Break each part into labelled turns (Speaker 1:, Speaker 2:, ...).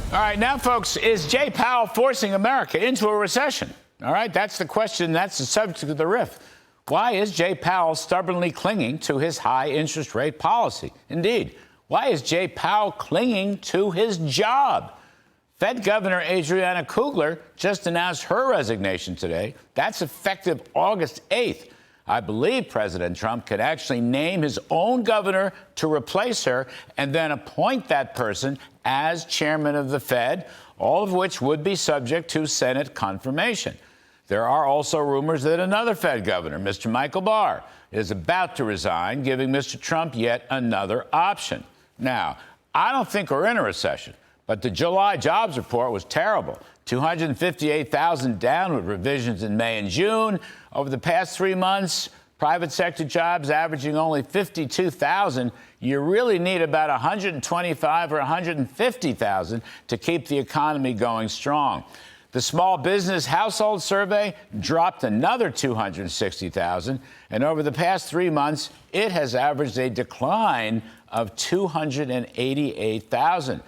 Speaker 1: All right, now, folks, is Jay Powell forcing America into a recession? All right, that's the question. That's the subject of the riff. Why is Jay Powell stubbornly clinging to his high interest rate policy? Indeed, why is Jay Powell clinging to his job? Fed Governor Adriana Kudlow just announced her resignation today. That's effective August 8th. I believe President Trump could actually name his own governor to replace her and then appoint that person as chairman of the Fed, all of which would be subject to Senate confirmation. There are also rumors that another Fed governor, Mr. Michael Barr, is about to resign, giving Mr. Trump yet another option. Now, I don't think we're in a recession, but the July jobs report was terrible. 258,000 down with revisions in May and June. Over the past 3 months, private sector jobs averaging only 52,000. You really need about 125 or 150,000 to keep the economy going strong. The small business household survey dropped another 260,000, and over the past 3 months, it has averaged a decline of 288,000.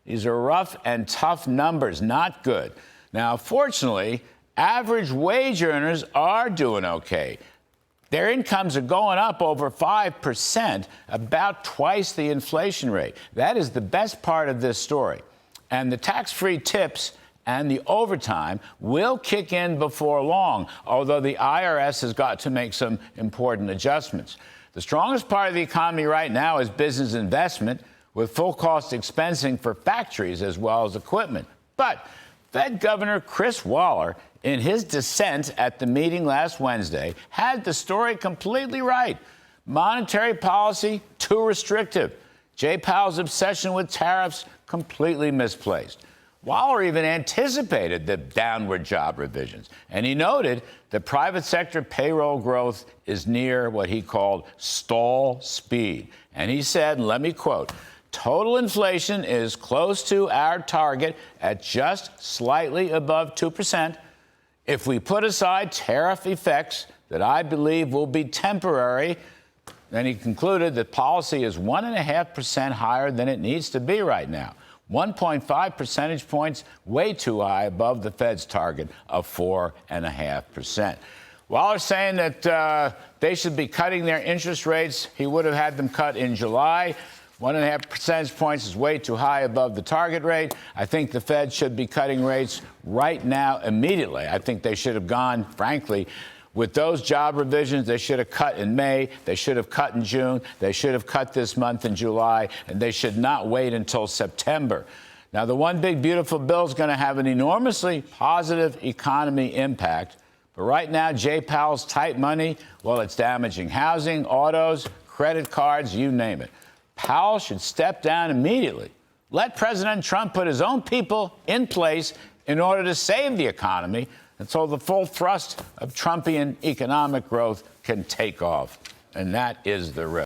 Speaker 1: These are rough and tough numbers, not good. Now, fortunately, average wage earners are doing okay. Their incomes are going up over 5%, about twice the inflation rate. That is the best part of this story. And the tax-free tips and the overtime will kick in before long, although the IRS has got to make some important adjustments. The strongest part of the economy right now is business investment, with full-cost expensing for factories as well as equipment. But Fed Governor Chris Waller, in his dissent at the meeting last Wednesday, had the story completely right. Monetary policy, too restrictive. Jay Powell's obsession with tariffs, completely misplaced. Waller even anticipated the downward job revisions, and he noted that private sector payroll growth is near what he called stall speed. And he said, and let me quote, "Total inflation is close to our target at just slightly above 2%. If we put aside tariff effects that I believe will be temporary," then he concluded that policy is 1.5% higher than it needs to be right now. 1.5 percentage points, way too high above the Fed's target of 4.5%. Waller saying that they should be cutting their interest rates. He would have had them cut in July. 1.5 percentage points is way too high above the target rate. I think the Fed should be cutting rates right now, immediately. I think they should have gone, frankly, with those job revisions. They should have cut in May. They should have cut in June. They should have cut this month in July. And they should not wait until September. Now, the one big, beautiful bill is going to have an enormously positive economy impact. But right now, Jay Powell's tight money, well, it's damaging housing, autos, credit cards, you name it. Powell should step down immediately. Let President Trump put his own people in place in order to save the economy until the full thrust of Trumpian economic growth can take off. And that is the risk.